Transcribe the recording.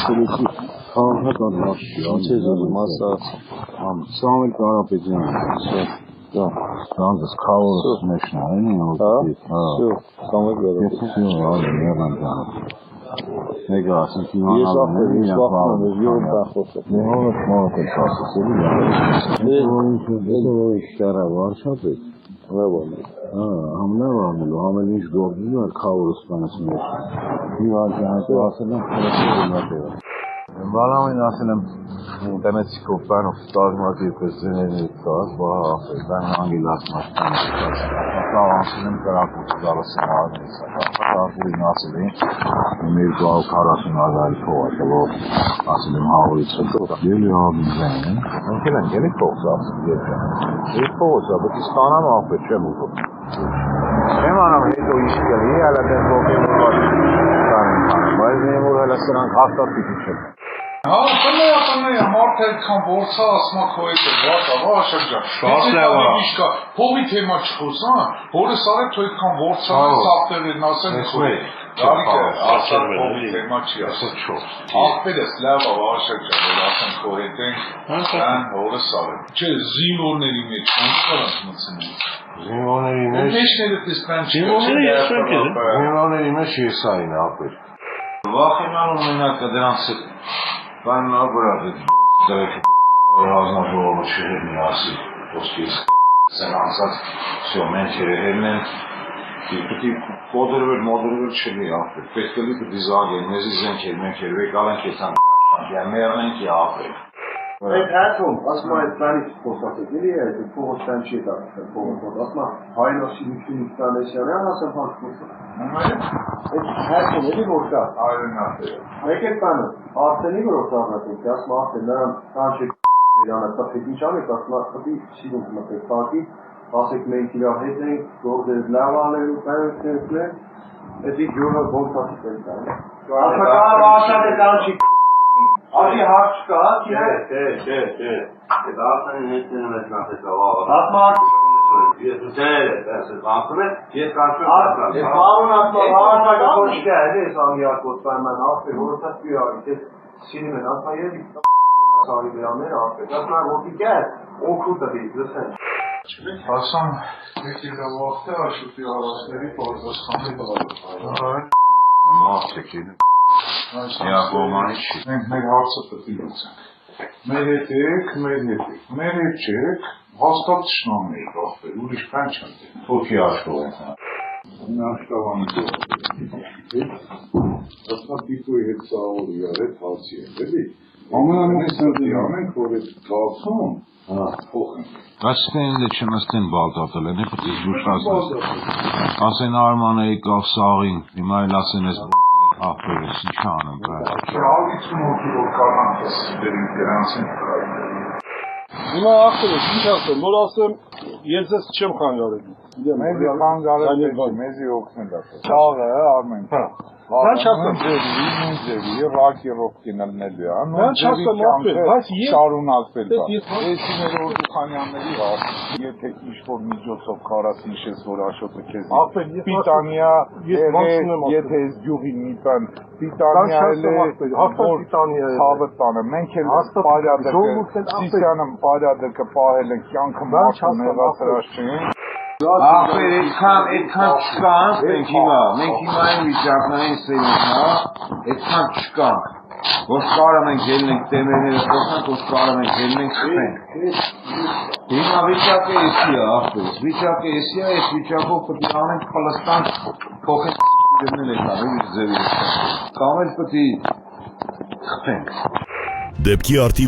Սերեցի քաղաքական հաշվի, անցեզորի մասած, Սամվել Կարապետյանը, Francis Cowles National. Все, Самվել Կարապետյանը. Նեգա, ասենք Համնավանելու, համել ինչ գործում էր Քավորստանացի մեջ։ Հիվանջանատու ասել եմ խրասել Բալամին ասել եմ տնեցիկով բանով ստազմակի պես ձեների կաս, բահա ասել, բան անգելաս մաշտան կավ ասել եմ կրակուց զալասին արնից Ատապուրին ասել եմ 240,000 փող ասել, որ ասել եմ հաղորից ելի հաղին ձեն են ընկել են, ելի փողս ասել ելի փողս, բայց իստանամ աղբեր չեմ ուղում Չեմ անամ հետո իշ կելի, հալա դեն ոգել բայց նեմ որ հալա սրանք հաստատ պիտի չեմ Տնեյա, մարդ այդքան որցա ասմա քո հետ է, վատա, շրջա Փողի թեմա չխոսան, որս արեք թո այդքան որցա սաղտերերն ասեն քո Դարիքը, ասան փողի թեմա չի ասել Աղբերս լավ շրջա, որ ասեն քո հետ ենք, դան որս արեք Չէ, զինվորների մեջ, ոնց կարանք մցնել Զինվորների մեջ Զինվորների մեջ ես այն աղբեր Վախենանում մենակ դրանց Բան նաբրավ դրեք ռազմաժողովը չհերնի ասի ոսկիս սեն անցած всё մենք երեհերն են պիտի կոդրվել մոդրվել չլի աղբեր պետք է լիքը դիզագեն մեզի զենքեր մենք երվեք ալենք եթան մերնենք աղբեր Այդ հատում, ասում այդ բանից խոսացեք, էլի է, այդ փողոցան չի դարձել փողոցով, ասում հայնոսի միտքին Ստանեսյանյան ասեմ հանք այդ հատում էլի որ կա մեկ է բանը, Արսենի որով ծառնատենք, ասում Արսեն նրան կանչեք իրանը տխեք ինչ անեք, ասում տպի սիրունք մտեք տակի, ասեք մենք իրար հետ ենք, գործեր լավ անելու, պայնություններ, էդի ջուրը ոնց ասիկ են կան, ասում կարող ասատ է կանչիկ Adi harç çıkar ki Այդ ասային հետին մեծ նախեցավ Atmak Ես ուտել ես ասում ես կանչում Ես մարուն ասում հարցակը ոչ գայել ես անգիակոտ պայման ասել որովհետև պիրարի ես սիրում են ասում ես ասարի դրաններ ասել ասում որ գայել օգուտը դից լսեն Ասամ եկել վաղտը աշուտի հարասների պատասխանի տալու Մաղթեք Յակոմանի չի Մենք մեր հարցը պետք է լուծենք Մեր հետ եք, մեր հետ չեք հաստատ թշնամի եք աղբեր, ուրիշ բան չեն դեն Թուրքի աշխով են Աշխավանի Ասնա պիտոյի հետ սաղոր իրար հետ հացի են, էլի Ամենամեծ նրդի անենք, որ այդ կացում փոխենք Բայց ստենլը չնստեն բալտատել են, պետք է զուշացնես Ասեն արմանը եկավ սաղին, հիմա էլ ասեն ես աղբերս, ինչ անեմ Ալիցում հոգի որ կանանք ես բերին դրանցին Հիմա աղբերս, ինչ ասեմ, որ ասեմ, ես ես չեմ խանգարել Մեզի խանգարել մեզի օգնել ասել Չաղը արմեն Mən şəxsən Ձևի, ռակի ռոկկինալնելու է Mən şəxsən աղբեր, բայց ես շարունակվել բա Էսիներ օրդուխանյանների եթե ինչ-որ միջոցով կարաս նիշես, որ աշոտը քեզ պիտանյա եթե ես գյուղին մի բան պիտանյա հավը տանը մենք էլ պարյադը Սիսյանը պարյադը պահել են կյանքը մարդը մեղասրաշ չեն Աղբեր, այդքան չկանք մենք հիմա այն վիճակնային սերունքնա, այդքան չկանք, որ կարամ ենք ելնենք տեմերները խոսանք, որ կարամ ենք ելնենք սպենք։ Հիմա վիճակը էսի է, աղբեր, վիճակը էսի է, այս վիճակով պետք է անենք Պլստան փոխենք սիպիրներ եկան, ուրիշ ձևի, կամ էլ պետք է խփենք։ Դեպքի արդի